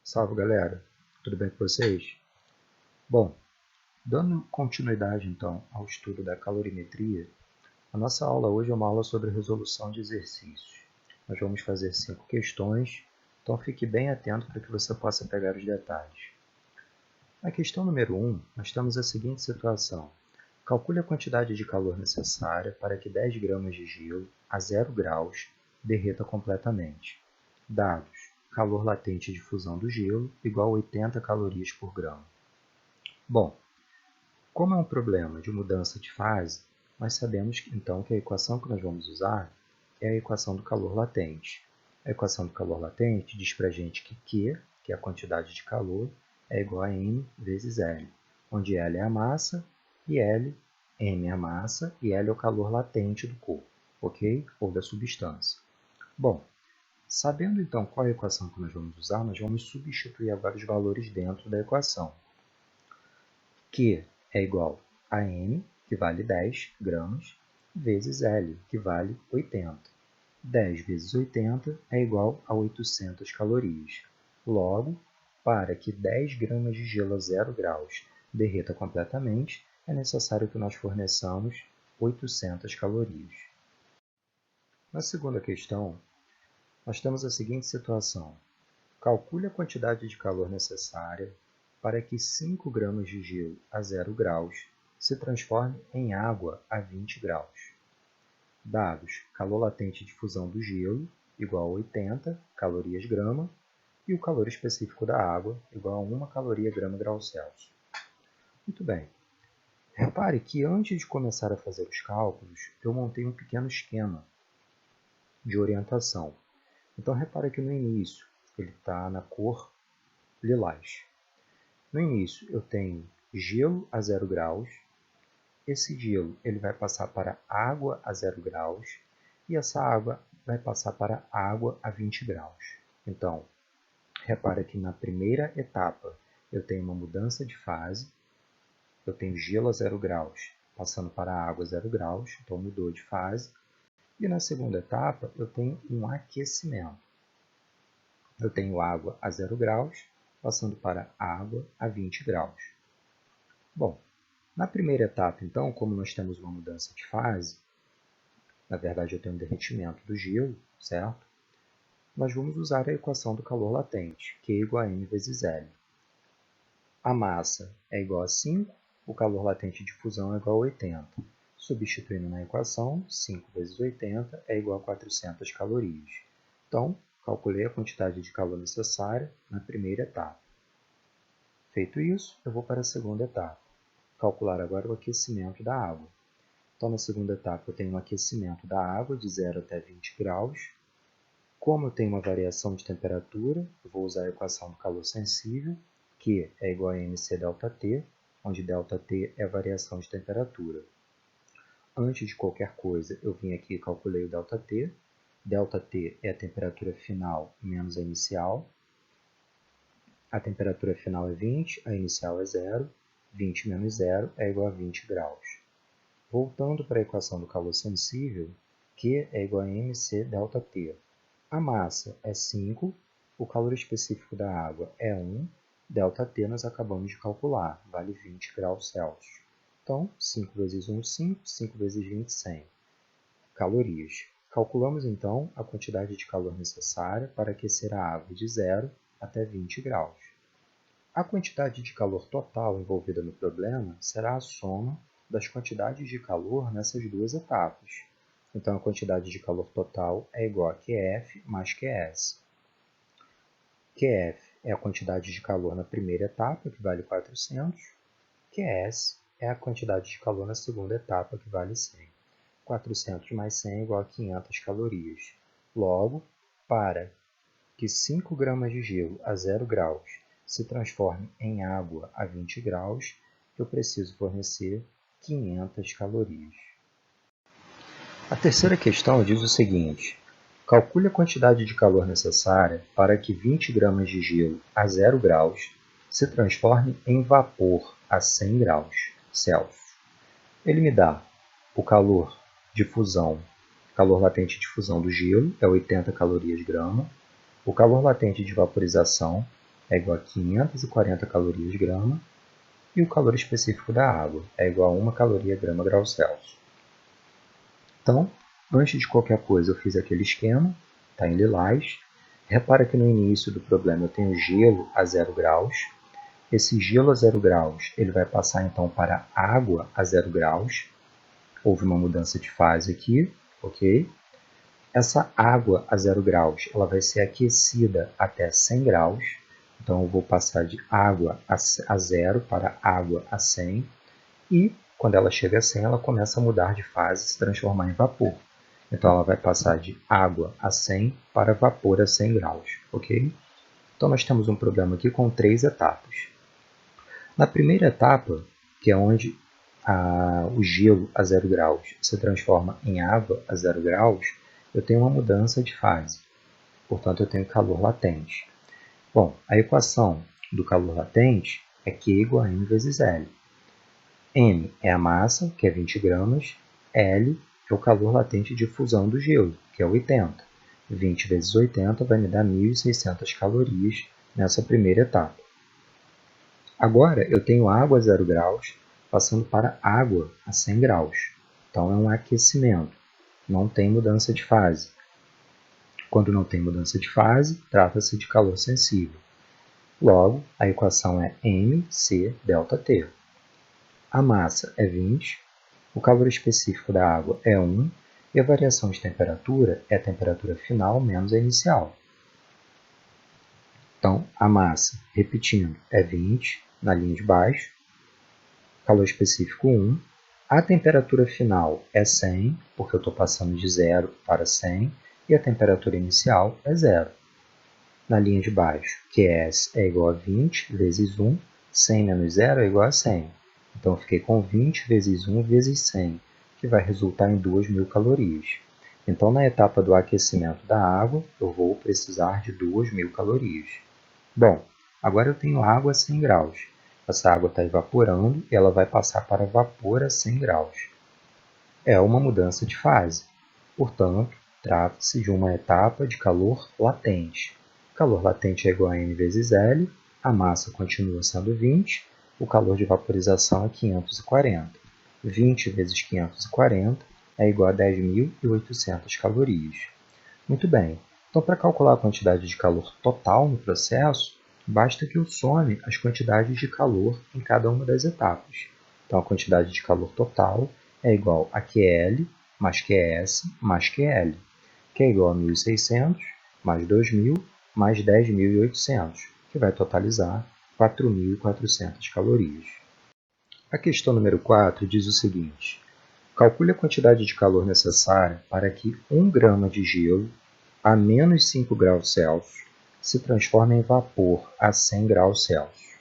Salve, galera! Tudo bem com vocês? Bom, dando continuidade então ao estudo da calorimetria, a nossa aula hoje é uma aula sobre resolução de exercícios. Nós vamos fazer 5 questões, então fique bem atento para que você possa pegar os detalhes. Na questão número 1, nós temos a seguinte situação. Calcule a quantidade de calor necessária para que 10 gramas de gelo a 0 graus derreta completamente. Dados: calor latente de fusão do gelo igual a 80 calorias por grama. Bom, como é um problema de mudança de fase, nós sabemos então que a equação que nós vamos usar é a equação do calor latente. A equação do calor latente diz para a gente que Q, que é a quantidade de calor, é igual a M vezes L, onde L é a massa e M é a massa e L é o calor latente do corpo, ok? Ou da substância. Bom, sabendo então qual é a equação que nós vamos usar, nós vamos substituir agora os valores dentro da equação. Q é igual a M, que vale 10 gramas, vezes L, que vale 80. 10 vezes 80 é igual a 800 calorias. Logo, para que 10 gramas de gelo a 0 graus derreta completamente, é necessário que nós forneçamos 800 calorias. Na segunda questão, nós temos a seguinte situação. Calcule a quantidade de calor necessária para que 5 gramas de gelo a 0 graus se transforme em água a 20 graus. Dados: calor latente de fusão do gelo igual a 80 calorias grama e o calor específico da água igual a 1 caloria grama grau Celsius. Muito bem. Repare que antes de começar a fazer os cálculos, eu montei um pequeno esquema de orientação. Então, repare que no início ele está na cor lilás. No início, eu tenho gelo a 0 graus. Esse gelo ele vai passar para água a 0 graus e essa água vai passar para água a 20 graus. Então, repara que na primeira etapa eu tenho uma mudança de fase. Eu tenho gelo a 0 graus passando para água a 0 graus, então mudou de fase. E na segunda etapa eu tenho um aquecimento. Eu tenho água a 0 graus passando para água a 20 graus. Bom, na primeira etapa, então, como nós temos uma mudança de fase, na verdade eu tenho um derretimento do gelo, certo? Nós vamos usar a equação do calor latente, Q igual a M vezes L. A massa é igual a 5, o calor latente de fusão é igual a 80. Substituindo na equação, 5 vezes 80 é igual a 400 calorias. Então, calculei a quantidade de calor necessária na primeira etapa. Feito isso, eu vou para a segunda etapa. Calcular agora o aquecimento da água. Então, na segunda etapa, eu tenho um aquecimento da água de 0 até 20 graus. Como eu tenho uma variação de temperatura, eu vou usar a equação do calor sensível, que é igual a mc ΔT, onde ΔT é a variação de temperatura. Antes de qualquer coisa, eu vim aqui e calculei o ΔT. ΔT é a temperatura final menos a inicial. A temperatura final é 20, a inicial é 0. 20 menos 0 é igual a 20 graus. Voltando para a equação do calor sensível, Q é igual a mc ΔT. A massa é 5, o calor específico da água é 1, ΔT nós acabamos de calcular, vale 20 graus Celsius. Então, 5 vezes 1, 5, 5 vezes 20, 100 calorias. Calculamos então a quantidade de calor necessária para aquecer a água de 0 até 20 graus. A quantidade de calor total envolvida no problema será a soma das quantidades de calor nessas duas etapas. Então, a quantidade de calor total é igual a QF mais QS. QF é a quantidade de calor na primeira etapa, que vale 400. QS é a quantidade de calor na segunda etapa, que vale 100. 400 mais 100 é igual a 500 calorias. Logo, para que 5 gramas de gelo a 0 graus se transforme em água a 20 graus, eu preciso fornecer 500 calorias. A terceira questão diz o seguinte: calcule a quantidade de calor necessária para que 20 gramas de gelo a 0 graus se transforme em vapor a 100 graus Celsius. Ele me dá o calor de fusão, calor latente de fusão do gelo, é 80 calorias grama, o calor latente de vaporização é igual a 540 calorias grama, e o calor específico da água é igual a 1 caloria grama grau Celsius. Então, antes de qualquer coisa, eu fiz aquele esquema, está em lilás. Repara que no início do problema eu tenho gelo a 0 graus. Esse gelo a 0 graus ele vai passar então para água a 0 graus. Houve uma mudança de fase aqui, ok? Essa água a 0 graus ela vai ser aquecida até 100 graus. Então, eu vou passar de água a 0 para água a 100. E, quando ela chega a 100, ela começa a mudar de fase e se transformar em vapor. Então, ela vai passar de água a 100 para vapor a 100 graus. Ok? Então, nós temos um problema aqui com 3 etapas. Na primeira etapa, que é onde o gelo a 0 graus se transforma em água a 0 graus, eu tenho uma mudança de fase. Portanto, eu tenho calor latente. Bom, a equação do calor latente é Q igual a M vezes L. M é a massa, que é 20 gramas. L é o calor latente de fusão do gelo, que é 80. 20 vezes 80 vai me dar 1.600 calorias nessa primeira etapa. Agora, eu tenho água a 0 graus passando para água a 100 graus. Então, é um aquecimento. Não tem mudança de fase. Quando não tem mudança de fase, trata-se de calor sensível. Logo, a equação é mc ΔT. A massa é 20, o calor específico da água é 1 e a variação de temperatura é a temperatura final menos a inicial. Então, a massa, repetindo, é 20 na linha de baixo, calor específico 1. A temperatura final é 100, porque eu estou passando de 0 para 100, e a temperatura inicial é 0. Na linha de baixo, QS é igual a 20 vezes 1, 100 menos 0 é igual a 100. Então, eu fiquei com 20 vezes 1 vezes 100, que vai resultar em 2.000 calorias. Então, na etapa do aquecimento da água, eu vou precisar de 2.000 calorias. Bom, agora eu tenho água a 100 graus. Essa água está evaporando e ela vai passar para vapor a 100 graus. É uma mudança de fase. Portanto, trata-se de uma etapa de calor latente. Calor latente é igual a M vezes L, a massa continua sendo 20, o calor de vaporização é 540. 20 vezes 540 é igual a 10.800 calorias. Muito bem, então para calcular a quantidade de calor total no processo, basta que eu some as quantidades de calor em cada uma das etapas. Então a quantidade de calor total é igual a QL mais QS mais QL, que é igual a 1.600 mais 2.000 mais 10.800, que vai totalizar 4.400 calorias. A questão número 4 diz o seguinte: calcule a quantidade de calor necessária para que 1 grama de gelo a menos 5 graus Celsius se transforme em vapor a 100 graus Celsius.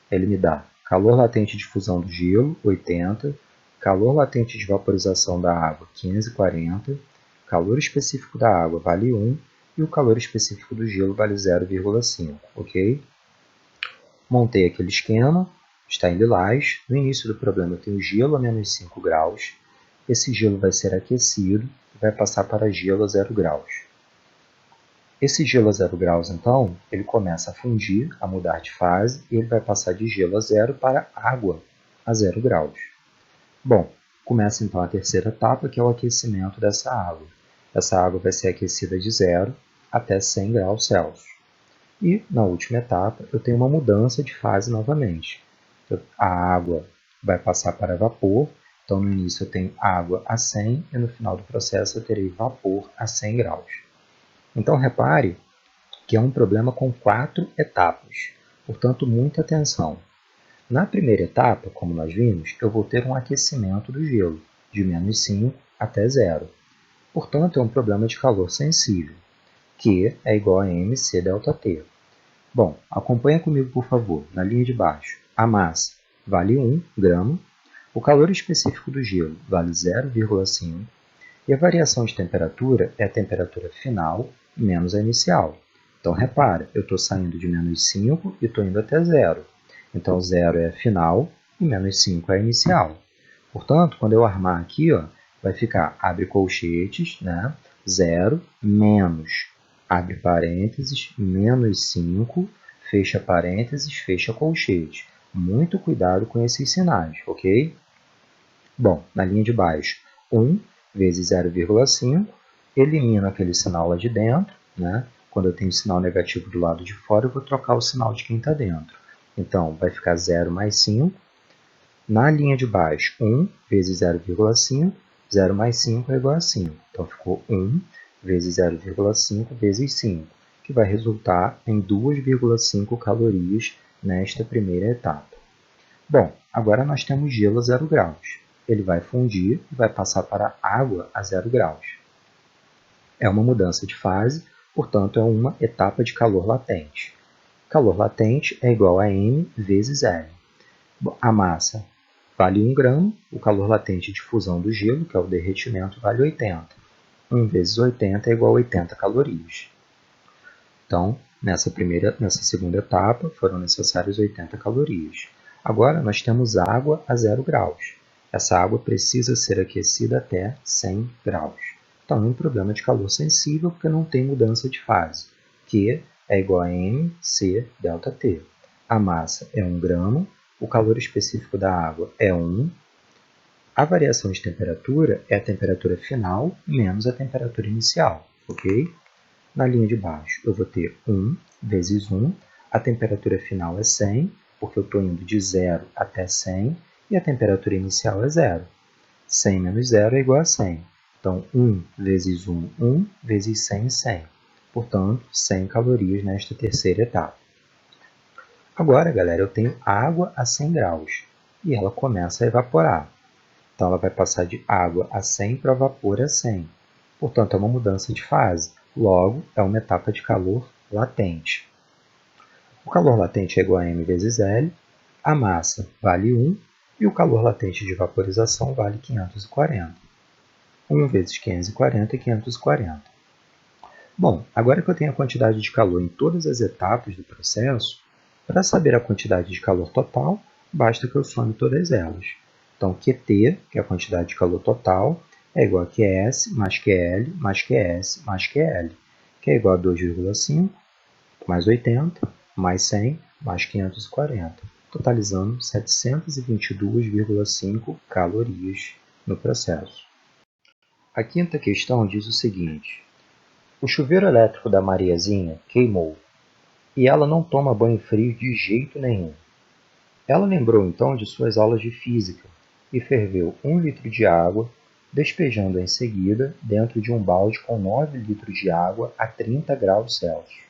Ele me dá calor latente de fusão do gelo, 80, calor latente de vaporização da água, 540, calor específico da água vale 1 e o calor específico do gelo vale 0,5, ok? Montei aquele esquema, está em lilás. No início do problema eu tenho gelo a menos 5 graus. Esse gelo vai ser aquecido e vai passar para gelo a 0 graus. Esse gelo a 0 graus, então, ele começa a fundir, a mudar de fase, e ele vai passar de gelo a 0 para água a 0 graus. Bom, começa então a terceira etapa, que é o aquecimento dessa água. Essa água vai ser aquecida de 0 até 100 graus Celsius. E, na última etapa, eu tenho uma mudança de fase novamente. A água vai passar para vapor, então no início eu tenho água a 100 e no final do processo eu terei vapor a 100 graus. Então, repare que é um problema com 4 etapas, portanto, muita atenção. Na primeira etapa, como nós vimos, eu vou ter um aquecimento do gelo, de menos 5 até 0. Portanto, é um problema de calor sensível, que é igual a mc ΔT. Bom, acompanha comigo, por favor, na linha de baixo. A massa vale 1 grama, o calor específico do gelo vale 0,5 e a variação de temperatura é a temperatura final menos a inicial. Então, repara, eu estou saindo de menos 5 e estou indo até 0. Então, 0 é a final e menos 5 é a inicial. Portanto, quando eu armar aqui, ó, vai ficar, abre colchetes, né? 0 menos, abre parênteses, menos 5, fecha parênteses, fecha colchete. Muito cuidado com esses sinais, ok? Bom, na linha de baixo, 1 vezes 0,5, elimino aquele sinal lá de dentro, né? Quando eu tenho sinal negativo do lado de fora, eu vou trocar o sinal de quem está dentro. Então, vai ficar 0 mais 5. Na linha de baixo, 1 vezes 0,5, 0 mais 5 é igual a 5. Então, ficou 1 vezes 0,5 vezes 5, que vai resultar em 2,5 calorias nesta primeira etapa. Bom, agora nós temos gelo a 0 graus. Ele vai fundir e vai passar para água a 0 graus. É uma mudança de fase, portanto, é uma etapa de calor latente. Calor latente é igual a M vezes L. A massa vale 1 grama, o calor latente de fusão do gelo, que é o derretimento, vale 80. 1 vezes 80 é igual a 80 calorias. Então, nessa segunda etapa, foram necessárias 80 calorias. Agora, nós temos água a 0 graus. Essa água precisa ser aquecida até 100 graus. Então, é um problema de calor sensível, porque não tem mudança de fase. Q é igual a mc ΔT. A massa é 1 grama, o calor específico da água é 1. A variação de temperatura é a temperatura final menos a temperatura inicial, ok? Na linha de baixo, eu vou ter 1 vezes 1. A temperatura final é 100, porque eu estou indo de 0 até 100, e a temperatura inicial é 0. 100 menos 0 é igual a 100. Então, 1 vezes 1, 1 vezes 100, 100. Portanto, 100 calorias nesta terceira etapa. Agora, galera, eu tenho água a 100 graus e ela começa a evaporar. Então, ela vai passar de água a 100 para vapor a 100. Portanto, é uma mudança de fase. Logo, é uma etapa de calor latente. O calor latente é igual a M vezes L, a massa vale 1 e o calor latente de vaporização vale 540. 1 vezes 540 é 540. Bom, agora que eu tenho a quantidade de calor em todas as etapas do processo, para saber a quantidade de calor total, basta que eu some todas elas. Então, QT, que é a quantidade de calor total, é igual a QS mais QL mais QS mais QL, que é igual a 2,5 mais 80 mais 100 mais 540, totalizando 722,5 calorias no processo. A quinta questão diz o seguinte: o chuveiro elétrico da Mariazinha queimou e ela não toma banho frio de jeito nenhum. Ela lembrou então de suas aulas de física e ferveu 1 litro de água, despejando em seguida dentro de um balde com 9 litros de água a 30 graus Celsius.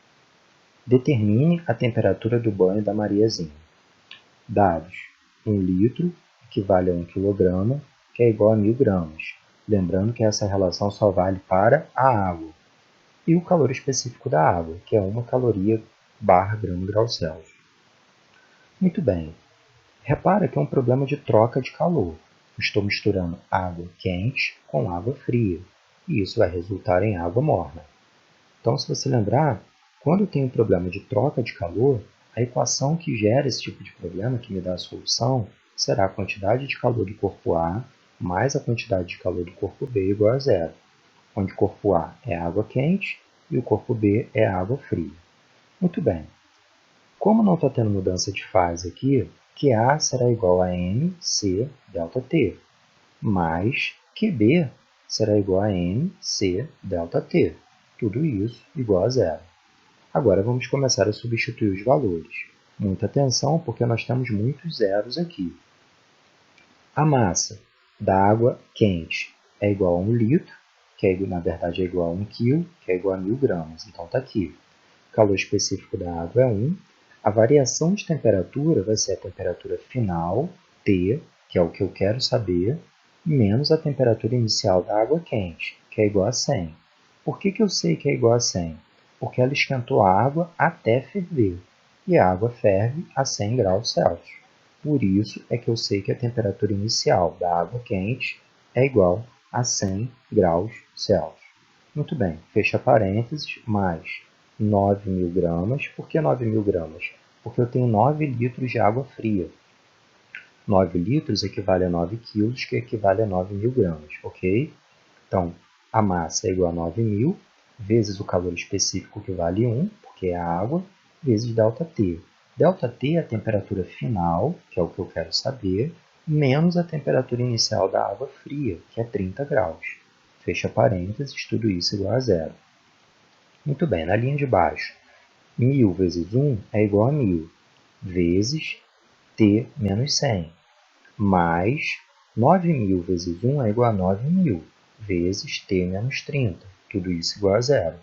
Determine a temperatura do banho da Mariazinha. Dados: 1 litro equivale a 1 kg, que é igual a 1000 gramas. Lembrando que essa relação só vale para a água. E o calor específico da água, que é 1 caloria barra grama grau Celsius. Muito bem. Repara que é um problema de troca de calor. Estou misturando água quente com água fria, e isso vai resultar em água morna. Então, se você lembrar, quando eu tenho um problema de troca de calor, a equação que gera esse tipo de problema, que me dá a solução, será a quantidade de calor do corpo A mais a quantidade de calor do corpo B igual a 0, onde o corpo A é água quente e o corpo B é água fria. Muito bem. Como não está tendo mudança de fase aqui, QA será igual a mc ΔT, mais QB será igual a mc ΔT. Tudo isso igual a 0. Agora vamos começar a substituir os valores. Muita atenção, porque nós temos muitos zeros aqui. A massa da água quente é igual a 1 litro, que na verdade é igual a 1 kg, que é igual a 1000 gramas. Então está aqui. O calor específico da água é 1. A variação de temperatura vai ser a temperatura final, T, que é o que eu quero saber, menos a temperatura inicial da água quente, que é igual a 100. Por que eu sei que é igual a 100? Porque ela esquentou a água até ferver, e a água ferve a 100 graus Celsius. Por isso é que eu sei que a temperatura inicial da água quente é igual a 100 graus Celsius. Muito bem, fecha parênteses, mais 9.000 gramas. Por que 9.000 gramas? Porque eu tenho 9 litros de água fria. 9 litros equivale a 9 quilos, que equivale a 9.000 gramas, ok? Então, a massa é igual a 9.000, vezes o calor específico, que vale 1, porque é a água, vezes ΔT. ΔT é a temperatura final, que é o que eu quero saber, menos a temperatura inicial da água fria, que é 30 graus. Fecha parênteses, tudo isso igual a zero. Muito bem, na linha de baixo, 1000 vezes 1 é igual a 1000, vezes T menos 100, mais 9000 vezes 1 é igual a 9000, vezes T menos 30, tudo isso igual a zero.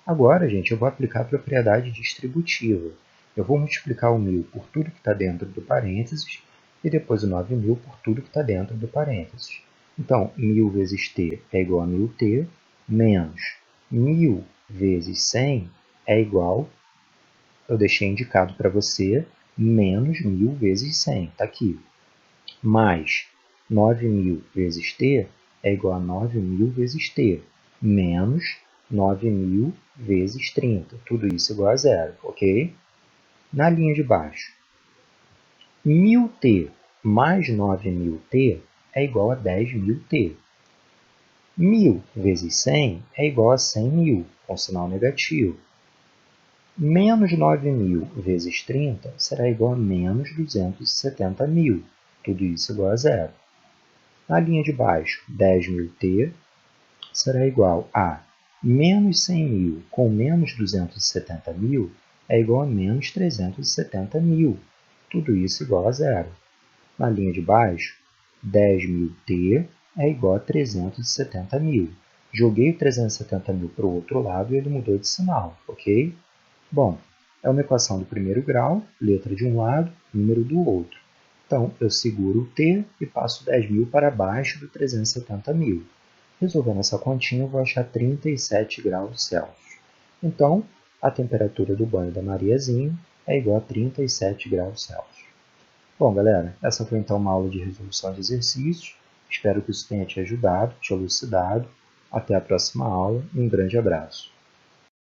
Agora, gente, eu vou aplicar a propriedade distributiva. Eu vou multiplicar o 1000 por tudo que está dentro do parênteses e depois o 9000 por tudo que está dentro do parênteses. Então, 1000 vezes t é igual a 1000t, menos 1000 vezes 100 é igual, eu deixei indicado para você, menos 1000 vezes 100, está aqui. Mais 9000 vezes t é igual a 9000 vezes t, menos 9000 vezes 30, tudo isso igual a zero, ok? Na linha de baixo, 1000t mais 9000t é igual a 10.000t. 1000 vezes 100 é igual a 100.000, com sinal negativo. Menos 9.000 vezes 30 será igual a menos 270.000, tudo isso igual a zero. Na linha de baixo, 10.000t será igual a menos 100.000 com menos 270.000 é igual a menos 370.000. Tudo isso igual a zero. Na linha de baixo, 10.000t é igual a 370.000. Joguei o 370.000 para o outro lado e ele mudou de sinal, ok? Bom, é uma equação do primeiro grau, letra de um lado, número do outro. Então, eu seguro o t e passo 10.000 para baixo do 370.000. Resolvendo essa continha, eu vou achar 37 graus Celsius. Então, a temperatura do banho da Mariazinha é igual a 37 graus Celsius. Bom, galera, essa foi então uma aula de resolução de exercícios. Espero que isso tenha te ajudado, te elucidado. Até a próxima aula e um grande abraço.